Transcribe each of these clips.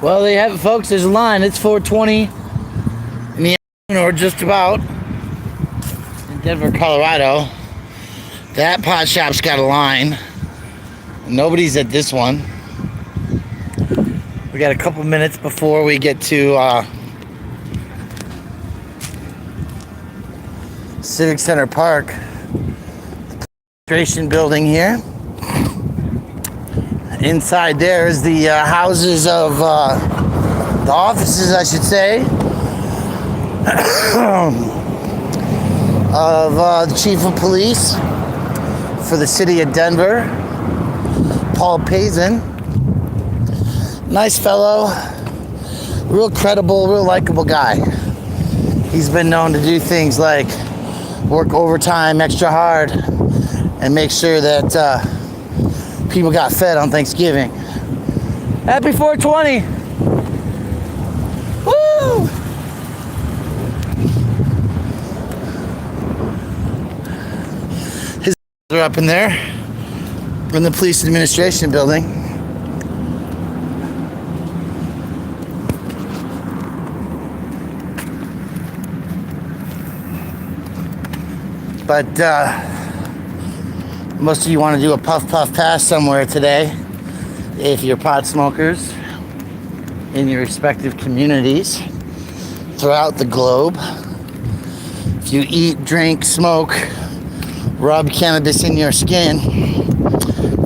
Well, there you have it, folks. There's a line. It's 4:20 in the afternoon, or just about, in Denver, Colorado. That pot shop's got a line. Nobody's at this one. We got a couple minutes before we get to Civic Center Park, the administration building here. Inside there is the houses of the offices, I should say, of the chief of police for the city of Denver, Paul Pazin. Nice fellow, real credible, real likable guy. He's been known to do things like work overtime extra hard and make sure that people got fed on Thanksgiving. Happy 420! Woo! His are up in there in the police administration building. But most of you want to do a puff pass somewhere today if you're pot smokers in your respective communities throughout the globe. If you eat, drink, smoke, rub cannabis in your skin,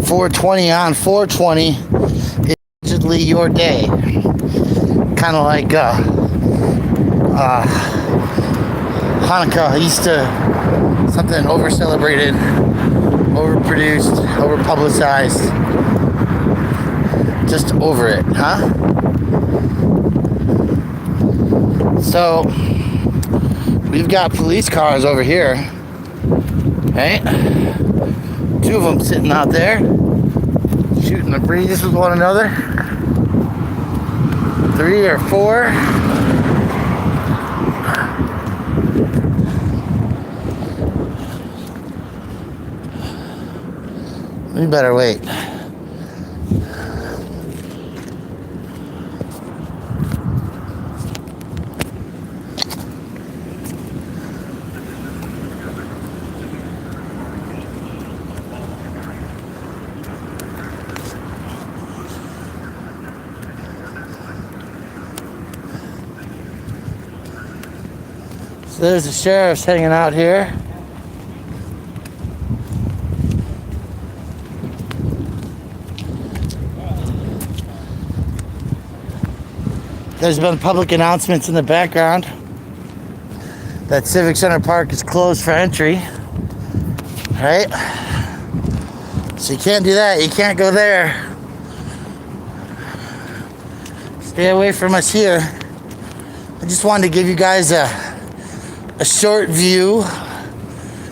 420 on 420 is allegedly your day. Kind of like Hanukkah, Easter, something over-celebrated, overproduced, over-publicized, just over it, huh? So, we've got police cars over here, right? 2 of them sitting out there, shooting the breeze with one another. 3 or 4. We better wait. So there's the sheriff's hanging out here. There's been public announcements in the background that Civic Center Park is closed for entry, right? So you can't do that. You can't go there. Stay away from us here. I just wanted to give you guys a short view,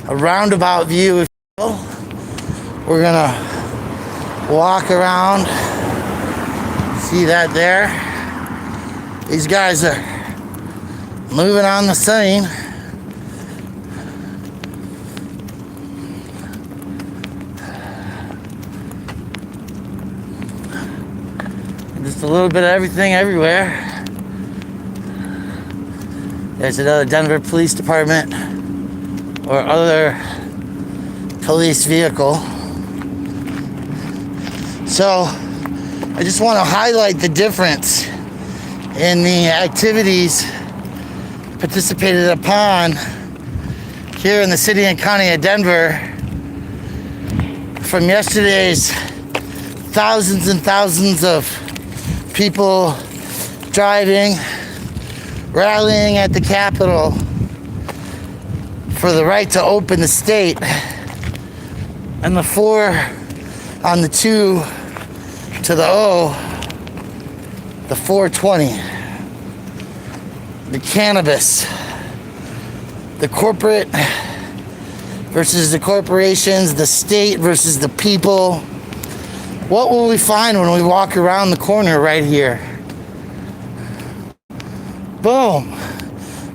a roundabout view, if you will. We're gonna walk around. See that there? These guys are moving on the scene. Just a little bit of everything everywhere. There's another Denver Police Department or other police vehicle. So I just want to highlight the difference in the activities participated upon here in the city and county of Denver from yesterday's thousands and thousands of people driving, rallying at the Capitol for the right to open the state, and the 4 on the 2 to the O, the 420, the cannabis, the corporate versus the corporations, the state versus the people. What will we find when we walk around the corner right here? Boom.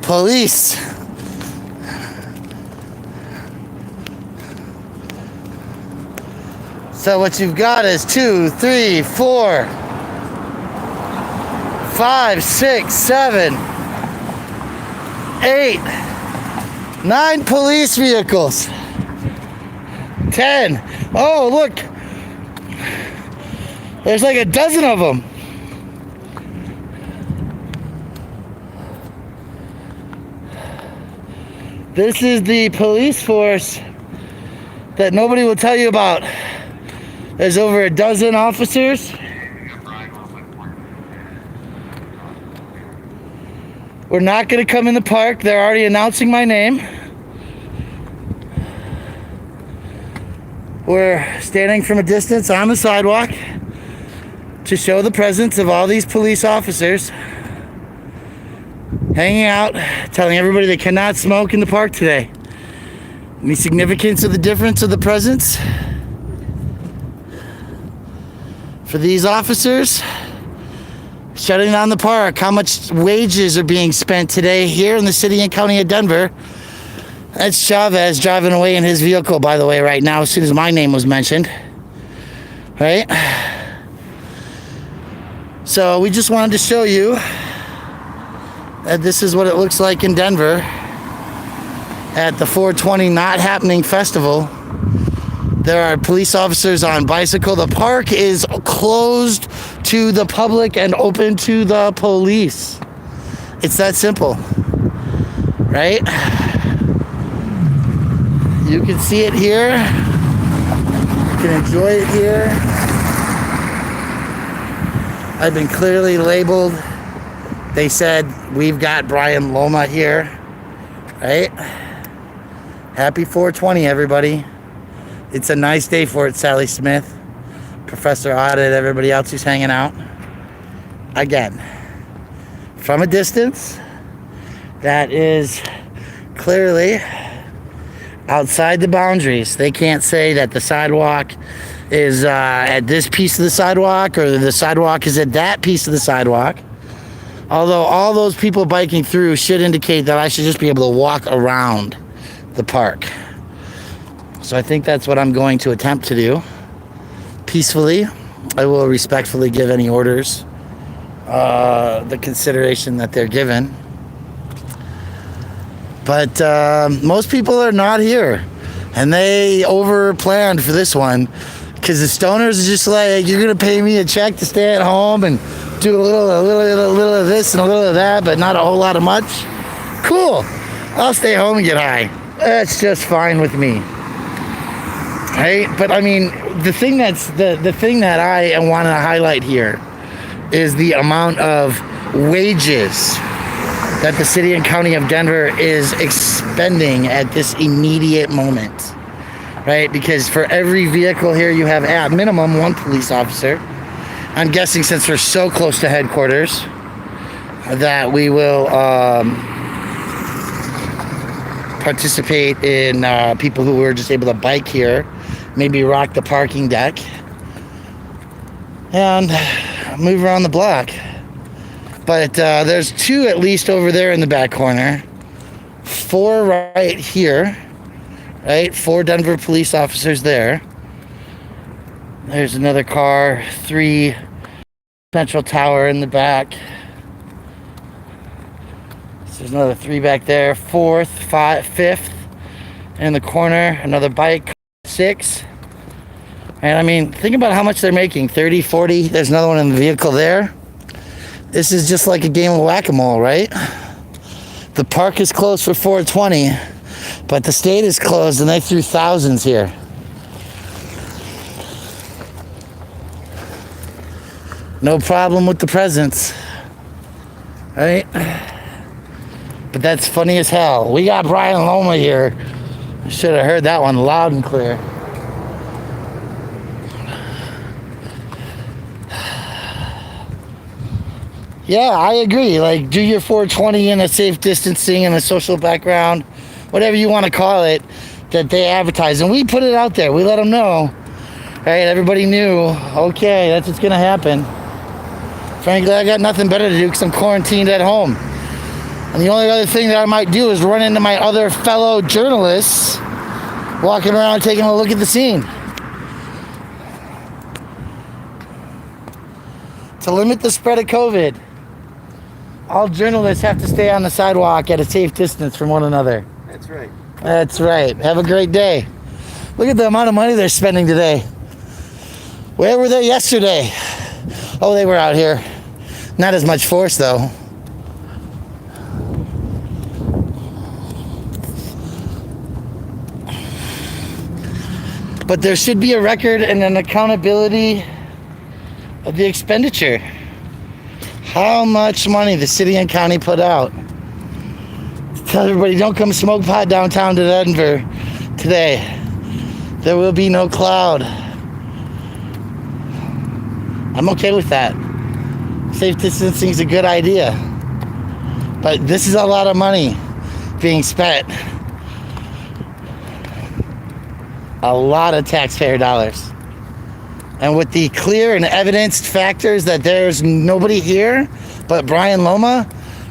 Police. So what you've got is 2, 3, 4, 5, 6, 7, 8, 9 police vehicles. 10. Oh, look. There's like a dozen of them. This is the police force that nobody will tell you about. There's over a dozen officers. We're not going to come in the park. They're already announcing my name. We're standing from a distance on the sidewalk to show the presence of all these police officers hanging out, telling everybody they cannot smoke in the park today. Any significance of the difference of the presence for these officers? Shutting down the park. How much wages are being spent today here in the city and county of Denver? That's Chavez driving away in his vehicle, by the way, right now, as soon as my name was mentioned. Right? So we just wanted to show you that this is what it looks like in Denver at the 420 Not Happening Festival. There are police officers on bicycle. The park is closed to the public and open to the police. It's that simple, right? You can see it here. You can enjoy it here. I've been clearly labeled. They said, we've got Brian Loma here, right? Happy 420, everybody. It's a nice day for it, Sally Smith, Professor Audit, everybody else who's hanging out. Again, from a distance, that is clearly outside the boundaries. They can't say that the sidewalk is at this piece of the sidewalk or the sidewalk is at that piece of the sidewalk. Although all those people biking through should indicate that I should just be able to walk around the park. So I think that's what I'm going to attempt to do. Peacefully. I will respectfully give any orders the consideration that they're given. But most people are not here. And they over planned for this one. Because the stoners are just like, you're going to pay me a check to stay at home and do a little of this and a little of that, but not a whole lot of much. Cool. I'll stay home and get high. That's just fine with me. Right? But I mean, the thing that I want to highlight here is the amount of wages that the city and county of Denver is expending at this immediate moment. Right? Because for every vehicle here, you have at minimum one police officer. I'm guessing since we're so close to headquarters that we will participate in people who were just able to bike here, maybe rock the parking deck and move around the block. But there's 2 at least over there in the back corner, 4 right here, right? 4 Denver police officers there. There's another car, 3 Central Tower in the back. So there's another 3 back there, 4th, 5th in the corner, another bike, 6. And I mean, think about how much they're making, 30, 40. There's another one in the vehicle there. This is just like a game of whack-a-mole, right? The park is closed for 420, but the state is closed and they threw thousands here. No problem with the presence, right? But that's funny as hell. We got Brian Loma here. Should have heard that one loud and clear. Yeah, I agree. Like, do your 420 in a safe distancing and a social background, whatever you want to call it, that they advertise. And we put it out there. We let them know. Right? Everybody knew. Okay, that's what's going to happen. Frankly, I got nothing better to do because I'm quarantined at home. And the only other thing that I might do is run into my other fellow journalists walking around taking a look at the scene. To limit the spread of COVID. All journalists have to stay on the sidewalk at a safe distance from one another. That's right. That's right. Have a great day. Look at the amount of money they're spending today. Where were they yesterday? Oh, they were out here. Not as much force, though. But there should be a record and an accountability of the expenditure. How much money the city and county put out. Tell everybody, don't come smoke pot downtown to Denver today. There will be no cloud. I'm okay with that. Safe distancing is a good idea. But this is a lot of money being spent. A lot of taxpayer dollars. And with the clear and evidenced factors that there's nobody here but Brian Loma,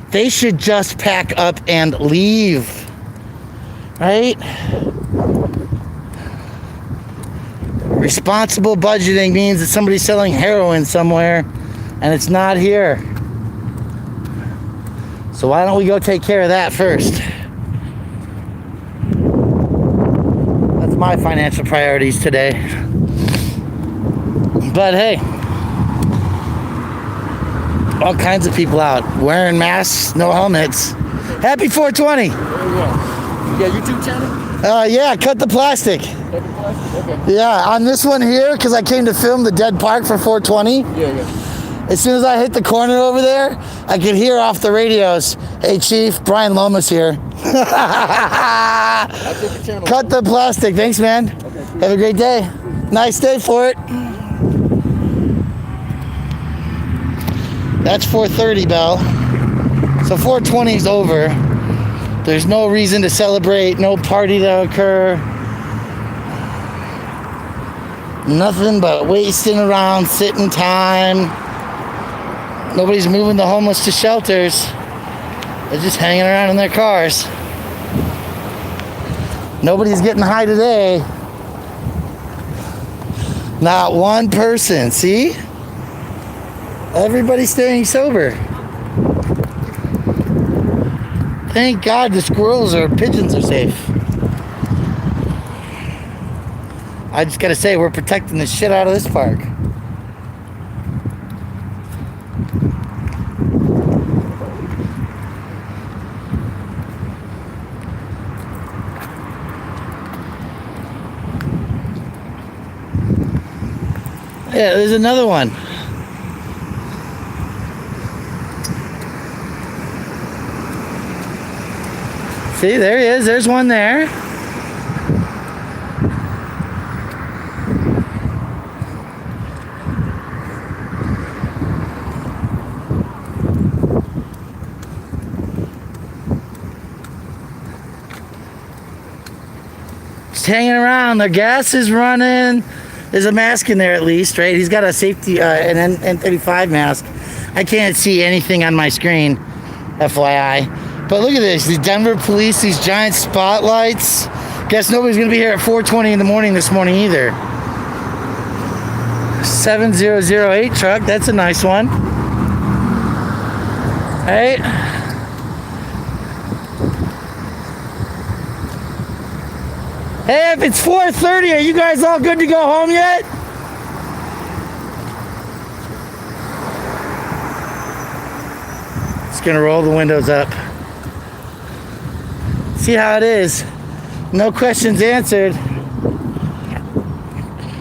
they should just pack up and leave. Right? Responsible budgeting means that somebody's selling heroin somewhere and it's not here. So why don't we go take care of that first? That's my financial priorities today. But hey, all kinds of people out wearing masks, no helmets. Happy 420. There you go. You got YouTube channel? Yeah, Cut The Plastic. Cut the Plastic? Okay. Yeah, on this one here, because I came to film the dead park for 420. Yeah. As soon as I hit the corner over there, I could hear off the radios, "Hey Chief, Brian Lomas here." I'll take the channel. Cut The Plastic. Thanks, man. Okay. Have a great day. Nice day for it. That's 4:30 bell. So 420 is over. There's no reason to celebrate, no party to occur. Nothing but wasting around, sitting time. Nobody's moving the homeless to shelters. They're just hanging around in their cars. Nobody's getting high today. Not one person, see? Everybody's staying sober. Thank God the squirrels or pigeons are safe. I just gotta say, we're protecting the shit out of this park. Yeah, there's another one. See, there he is. There's one there. Just hanging around. The gas is running. There's a mask in there at least, right? He's got a safety, an N95 mask. I can't see anything on my screen, FYI. But look at this, the Denver police, these giant spotlights. Guess nobody's gonna be here at 4:20 in the morning this morning either. 7008 truck, that's a nice one. Hey. Hey, if it's 4:30, are you guys all good to go home yet? Just gonna roll the windows up. See how it is. No questions answered.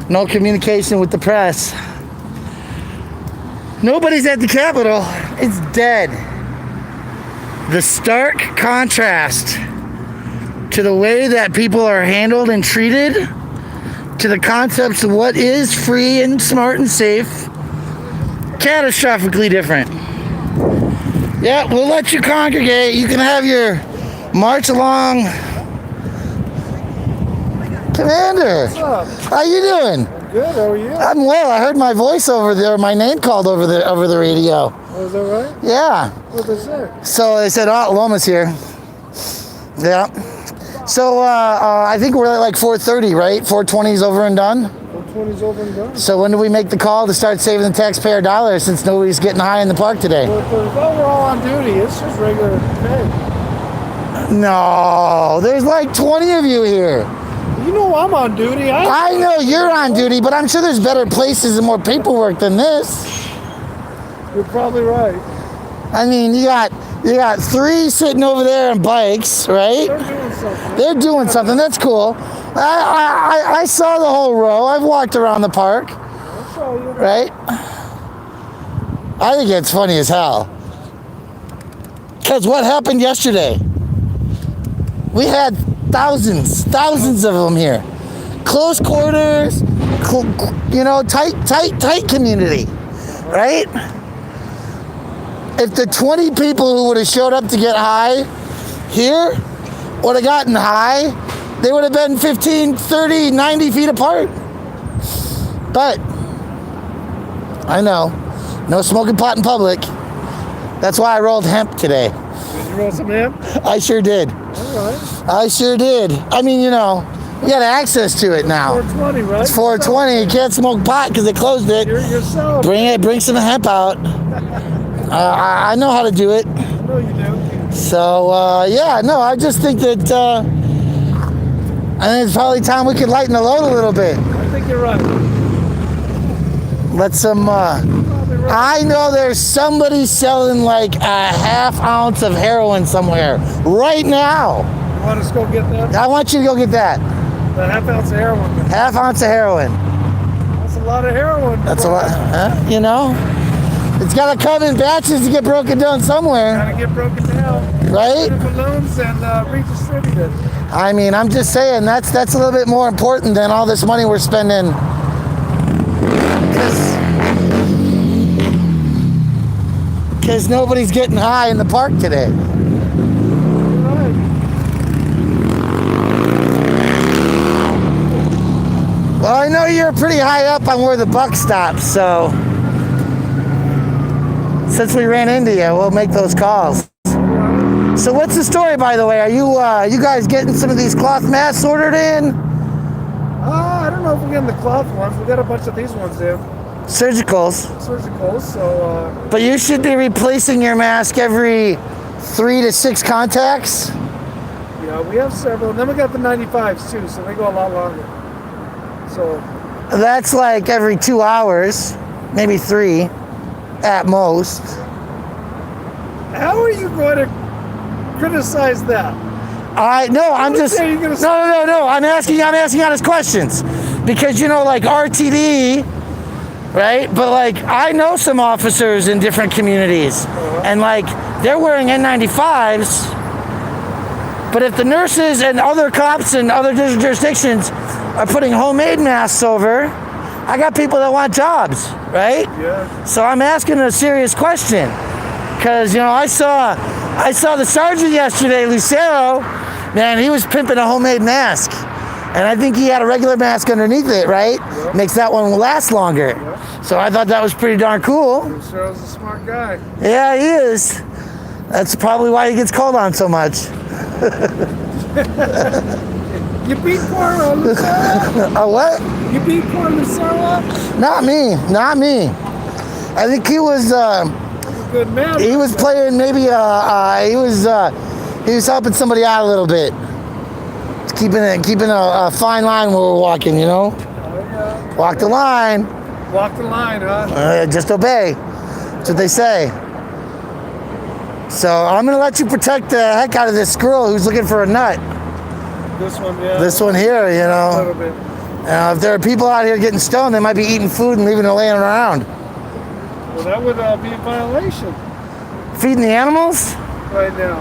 No communication with the press. Nobody's at the Capitol. It's dead. The stark contrast to the way that people are handled and treated, to the concepts of what is free and smart and safe, catastrophically different. Yeah, we'll let you congregate. You can have your march along. Commander, What's up? how you doing? Good, how are you? I'm well. I heard my voice over there, my name called over the radio. Oh, is that right? Yeah. What they say? So they said, "Oh, Loma's here." Yeah. So I think we're at like 4:30, right? 4:20 is over and done. 420's over and done. So when do we make the call to start saving the taxpayer dollars since nobody's getting high in the park today? Well, we're all on duty. It's just regular pay. No, there's like 20 of you here. You know I'm on duty. I know you're on duty, but I'm sure there's better places and more paperwork than this. You're probably right. I mean, you got 3 sitting over there on bikes, right? They're doing something. They're doing something. That's cool. I saw the whole row. I've walked around the park, I'll show you. right? I think it's funny as hell. Because what happened yesterday? We had thousands of them here. Close quarters, tight community, right? If the 20 people who would have showed up to get high here would have gotten high, they would have been 15, 30, 90 feet apart. But I know, no smoking pot in public. That's why I rolled hemp today. Did you roll some hemp? I sure did. All right. I sure did. I mean, we got access to it now. 420, right? It's 420. You can't smoke pot because they closed it. You're selling. Bring some hemp out. I know how to do it. I know you do. So, I just think that I think it's probably time we could lighten the load a little bit. I think you're right. Let some, Probably right. I know there's somebody selling like a ½ ounce of heroin somewhere right now. You want us to go get that? I want you to go get that. The ½ ounce of heroin. ½ ounce of heroin. That's a lot of heroin. That's a lot, It's got to come in batches to get broken down somewhere, Gotta get broken down. right? Put in balloons and redistributed. I mean, I'm just saying that's a little bit more important than all this money we're spending. Because nobody's getting high in the park today. Right. Well, I know you're pretty high up on where the buck stops, so since we ran into you, we'll make those calls. So what's the story, by the way? Are you guys getting some of these cloth masks ordered in? I don't know if we're getting the cloth ones. We got a bunch of these ones in. Surgicals. Surgical, so But you should be replacing your mask every 3 to 6 contacts. yeah, we have several. And then we got the 95s too, so they go a lot longer. So That's like every 2 hours, maybe 3 at most. how are you going to criticize that? I'm just say you're gonna say- no. I'm asking honest questions because like RTD, right? But like I know some officers in different communities, and like they're wearing N95s. But if the nurses and other cops in other jurisdictions are putting homemade masks over, I got people that want jobs, right? Yeah. So I'm asking a serious question, because I saw the sergeant yesterday, Lucero. Man, he was pimping a homemade mask, and I think he had a regular mask underneath it, right? Yep. Makes that one last longer. Yep. So I thought that was pretty darn cool. Lucero's a smart guy. Yeah, he is. That's probably why he gets called on so much. You beat poor Lucero? A what? You beat poor Lucero? Not me. I think he was. Good man. He was playing maybe he was helping somebody out a little bit, keeping a fine line where we're walking, Oh, yeah. walk the line, Walk the line, huh? just obey. That's what they say. So I'm gonna let you protect the heck out of this squirrel who's looking for a nut. This one, yeah. This one here, A little bit. if there are people out here getting stoned, they might be eating food and leaving it laying around. Well, that would be a violation Feeding the animals? right now.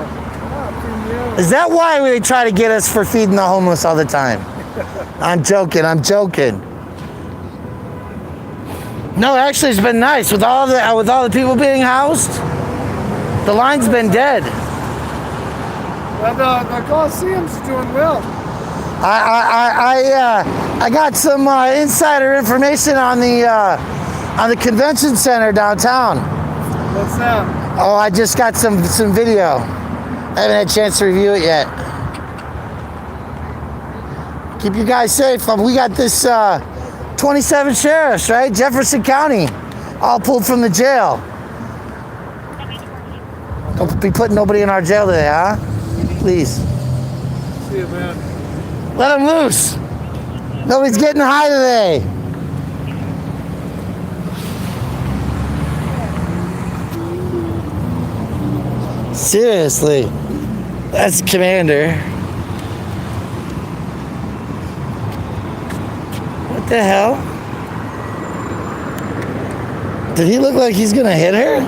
Yeah. Is that why they try to get us for feeding the homeless all the time? I'm joking. No, actually, it's been nice with all the people being housed. The line's been dead. But the Coliseum's doing well. I got some insider information on the convention center downtown. What's that? Oh, I just got some video. I haven't had a chance to review it yet. Keep you guys safe. We got this 27 sheriffs, right? Jefferson County, all pulled from the jail. Don't be putting nobody in our jail today, huh? Please. See you, man. Let them loose. Nobody's getting high today. Seriously. That's Commander. What the hell? Did he look like he's gonna hit her?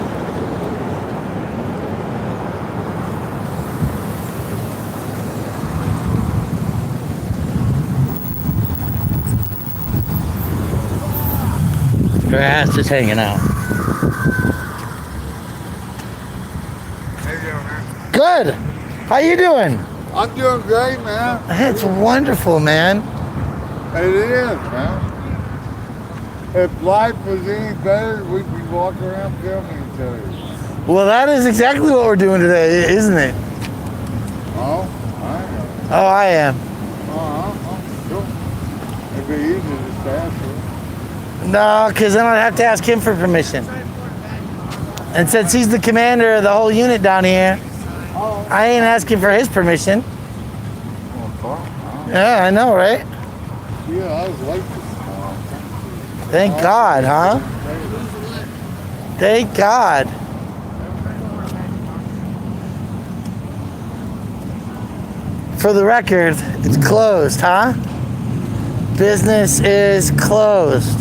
Her ass just hanging out. How you doing, man? Good. How you doing? I'm doing great, man. It's wonderful, man. It is, man. If life was any better, we'd be walking around filming each other. Well, that is exactly what we're doing today, isn't it? Oh, I know. Oh, I am. Oh, cool. It'd be easy to just ask her. No, because then I'd have to ask him for permission. And since he's the commander of the whole unit down here, I ain't asking for his permission. Yeah, I know, right? Yeah, I was late this morning. Thank God, huh? Thank God. For the record, it's closed, huh? Business is closed.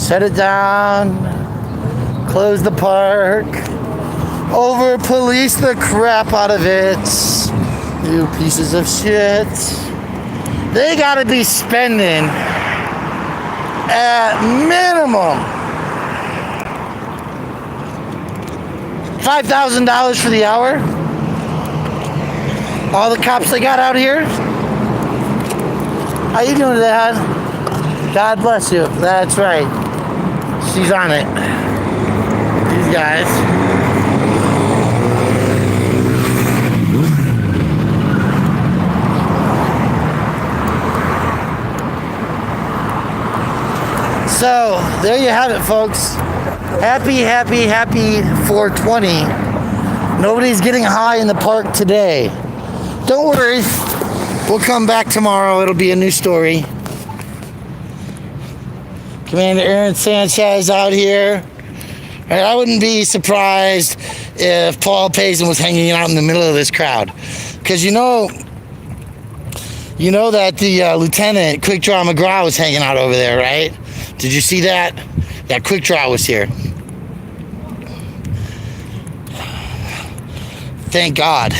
Shut it down. Close the park. Over police the crap out of it. You pieces of shit. They gotta be spending at minimum $5,000 for the hour. All the cops they got out here. How you doing, Dad? God bless you. That's right. She's on it. These guys. So, there you have it, folks. Happy 420. Nobody's getting high in the park today. Don't worry. We'll come back tomorrow. It'll be a new story. Commander Aaron Sanchez out here. And I wouldn't be surprised if Paul Payson was hanging out in the middle of this crowd. Because you know that the Lieutenant Quick Draw McGraw was hanging out over there, right? Did you see that? Yeah, Quick Draw was here. Thank God.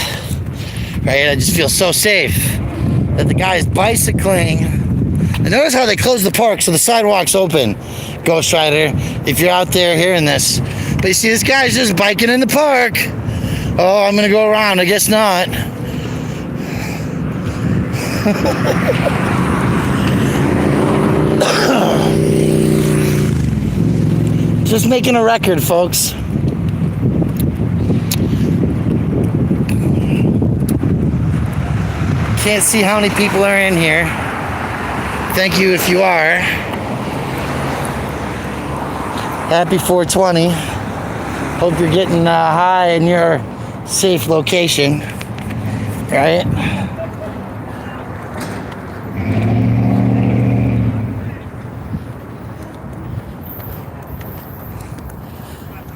Right? I just feel so safe that the guy is bicycling. And notice how they close the park so the sidewalk's open, Ghost Rider, if you're out there hearing this. But you see, this guy's just biking in the park. Oh, I'm gonna go around. I guess not. Just making a record, folks. Can't see how many people are in here. Thank you if you are. Happy 420. Hope you're getting high in your safe location, right?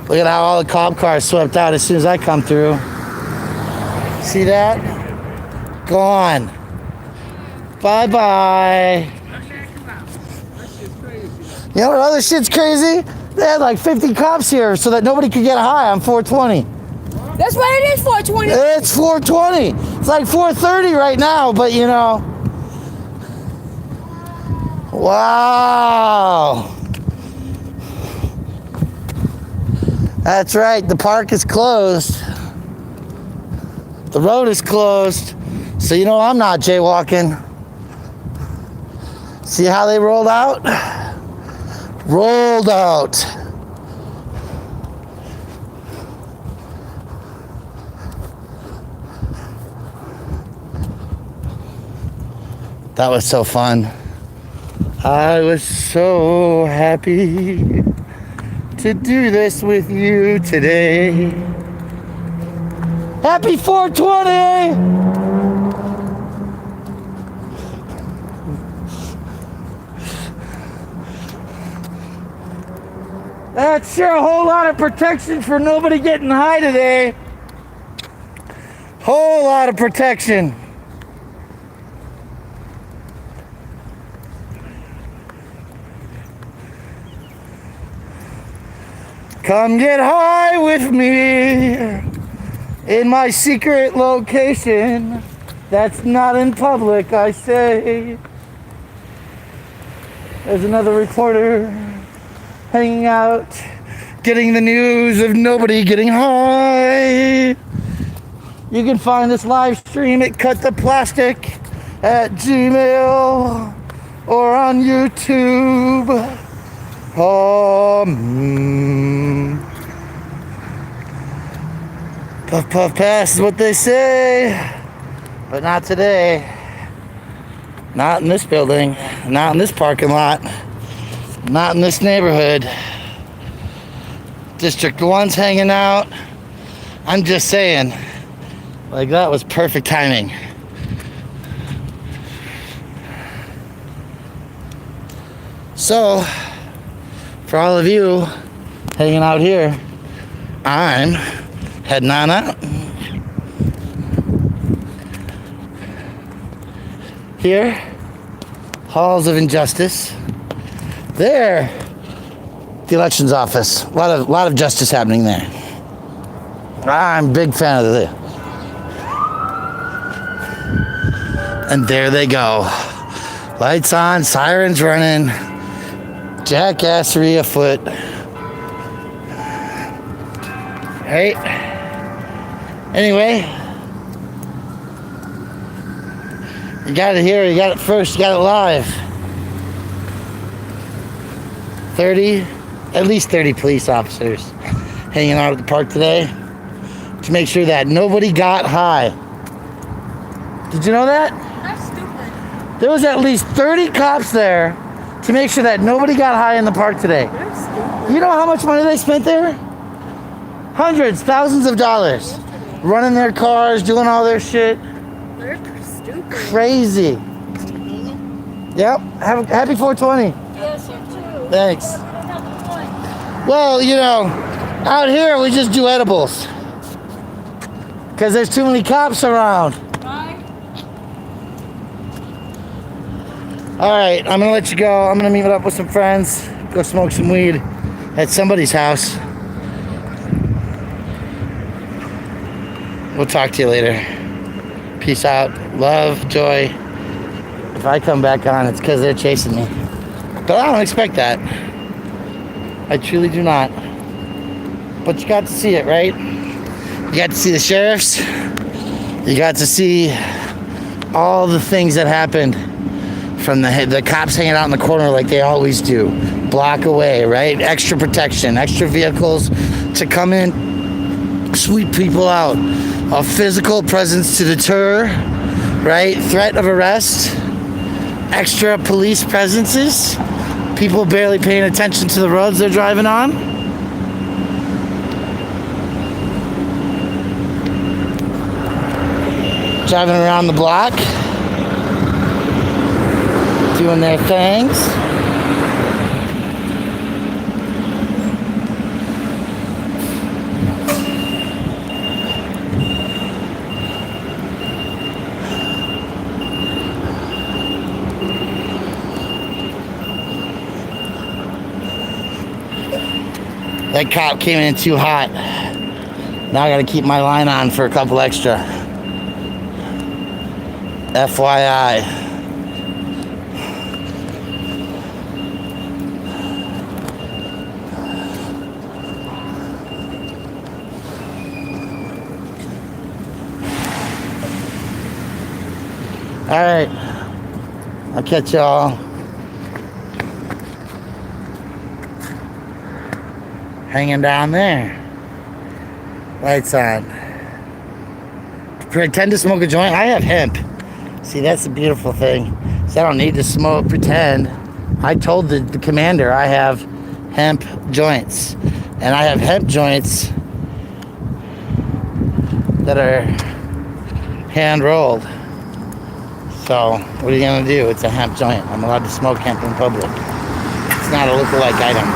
Look at how all the cop cars swept out as soon as I come through. See that? Gone. Bye-bye. You know what other shit's crazy? They had like 50 cops here so that nobody could get high on 420. That's why it is 420. It's 420. It's like 4:30 right now, but you know. Wow. That's right, the park is closed. The road is closed. So you know I'm not jaywalking. See how they rolled out? Rolled out. That was so fun. I was so happy to do this with you today. Happy 420! That's sure a whole lot of protection for nobody getting high today. Whole lot of protection. Come get high with me in my secret location. That's not in public, I say. There's another reporter hanging out, getting the news of nobody getting high. You can find this live stream at Cut The Plastic at Gmail or on YouTube. Puff puff pass is what they say, but not today. Not in this building, not in this parking lot, not in this neighborhood. District 1's hanging out. I'm just saying, like, that was perfect timing. So, for all of you hanging out here, I'm heading on out. Here, halls of injustice. There, the elections office. A lot of justice happening there. I'm a big fan of this. And there they go. Lights on, sirens running, jackassery afoot. Right? Anyway, you got it here, you got it first, you got it live. at least 30 police officers hanging out at the park today to make sure that nobody got high. Did you know that? That's stupid. There was at least 30 cops there to make sure that nobody got high in the park today. That's stupid. You know how much money they spent there? Hundreds, thousands of dollars. Running their cars, doing all their shit. They're stupid. Crazy. Yep. Happy 420. Yes, you too. Thanks. Have a point. Well, you know, out here we just do edibles. Because there's too many cops around. Right? Alright, I'm going to let you go. I'm going to meet up with some friends. Go smoke some weed at somebody's house. We'll talk to you later. Peace out. Love, joy. If I come back on, it's because they're chasing me. But I don't expect that. I truly do not. But you got to see it, right? You got to see the sheriffs. You got to see all the things that happened from the cops hanging out in the corner like they always do. Block away, right? Extra protection, extra vehicles to come in, sweep people out. A physical presence to deter, right? Threat of arrest. Extra police presences. People barely paying attention to the roads they're driving on. Driving around the block. Doing their things. That cop came in too hot. Now I gotta keep my line on for a couple extra. FYI. Alright. I'll catch y'all. Hanging down there. Lights on. Pretend to smoke a joint. I have hemp. See, that's the beautiful thing. I don't need to smoke, pretend. I told the commander I have hemp joints. And I have hemp joints that are hand rolled. So, what are you gonna do? It's a hemp joint. I'm allowed to smoke hemp in public. It's not a lookalike item.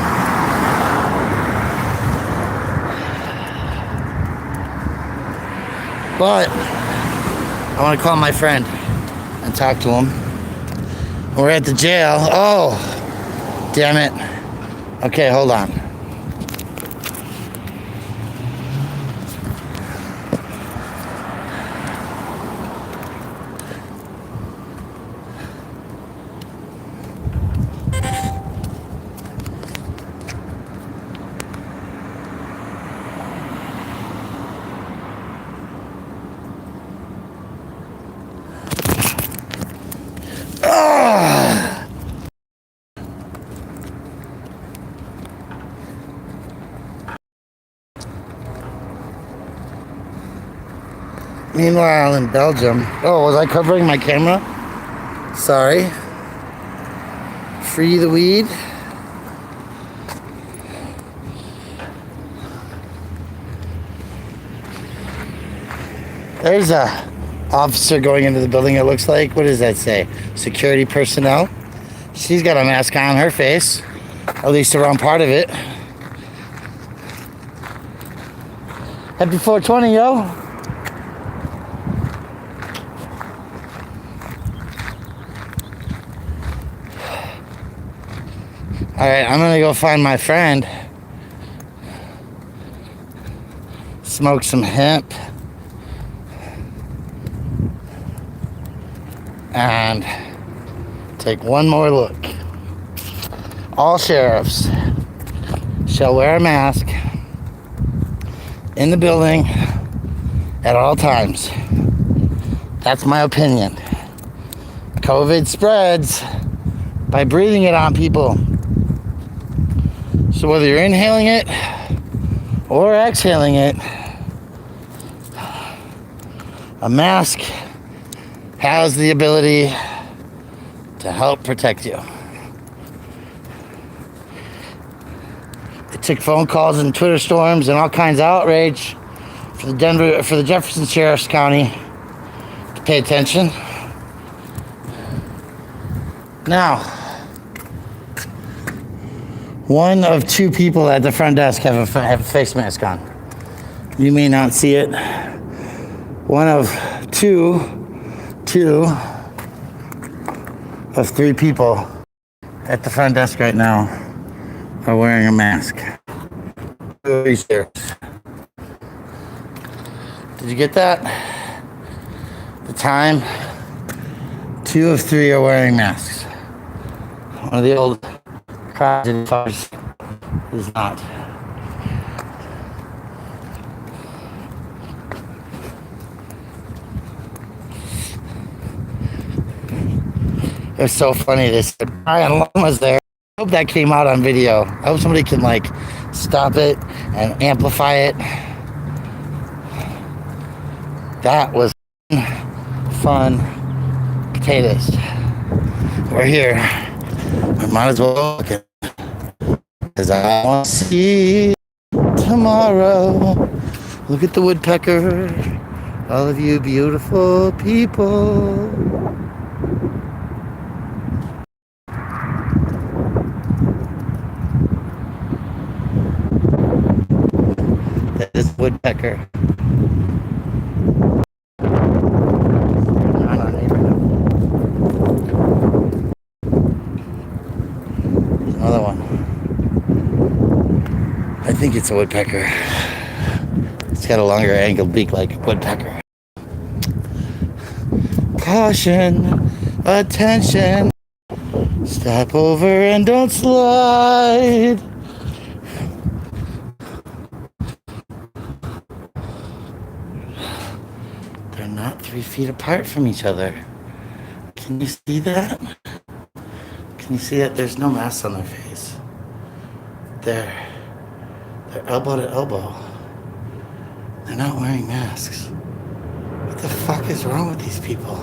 But I want to call my friend and talk to him. We're at the jail. Oh, damn it. Okay, hold on. Meanwhile, in Belgium, oh, was I covering my camera? Sorry. Free the weed. There's a officer going into the building, it looks like. What does that say? Security personnel. She's got a mask on her face, at least around part of it. Happy 420, yo. Alright, I'm gonna go find my friend. Smoke some hemp. And take one more look. All sheriffs shall wear a mask in the building at all times. That's my opinion. COVID spreads by breathing it on people. So whether you're inhaling it or exhaling it, a mask has the ability to help protect you. It took phone calls and Twitter storms and all kinds of outrage for the Jefferson Sheriff's County to pay attention. Now, one of two people at the front desk have a face mask on. You may not see it. One of two of three people at the front desk right now are wearing a mask. Did you get that? The time? 2 of 3 are wearing masks. One of the old crowded fuckers is not. It was so funny. This Brian Long was there. I hope that came out on video. I hope somebody can like stop it and amplify it. That was fun potatoes. We're here. We might as well look at it. Because I want to see tomorrow. Look at the woodpecker. All of you beautiful people. That is woodpecker. Another one. I think it's a woodpecker. It's got a longer angled beak like a woodpecker. Caution, attention, step over and don't slide. They're not 3 feet apart from each other. Can you see that? Can you see that there's no mask on their face? They're elbow to elbow. They're not wearing masks. What the fuck is wrong with these people?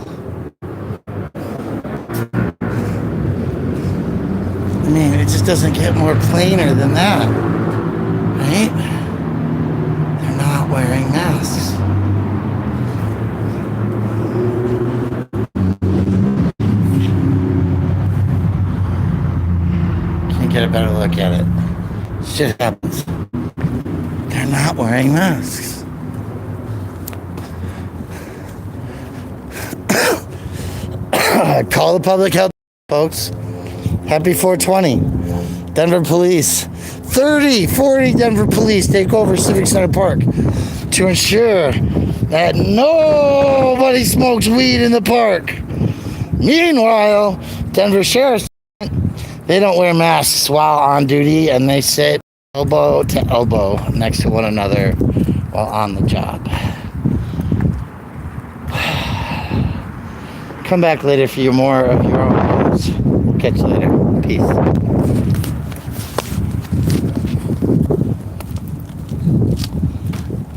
just doesn't get more plainer than that, right? They're not wearing masks. Can't get a better look at it. Shit happens. They're not wearing masks. Call the public health, folks. Happy 420. Denver police. 40 Denver police take over Civic Center Park to ensure that nobody smokes weed in the park. Meanwhile, Denver Sheriff's, they don't wear masks while on duty, and they sit elbow to elbow next to one another while on the job. Come back later for more of your own news. We'll catch you later. Peace.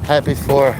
Happy 4.